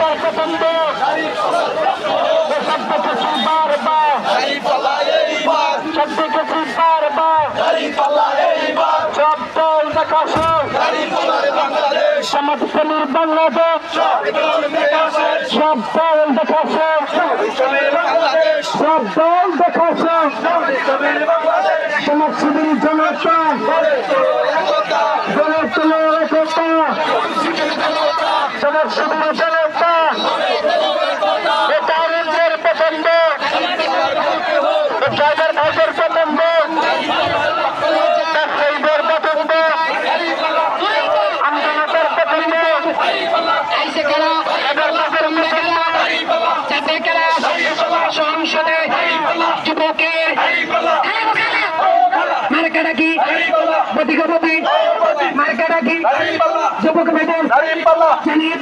জনতার পছন্দ শব্দ কিছু বারবার শব্দ কিছু বারবার সব দল দেখা সমাজপ্রেমীর বাংলাদেশ সব দল দেখা সব দল দেখা সমাজসেবী জনতা সমাজসেবী জনতা এটা আনন্দের পছন্দ ড্রাইভার ভাইদের পছন্দ ব্যবসায়ীদের পছন্দ আন্দোলনের পছন্দ সংসদে যুবকের মার্কাডাকি প্রতিগপতি মার্কাডাকি যুবক ভাইদের জানিয়ে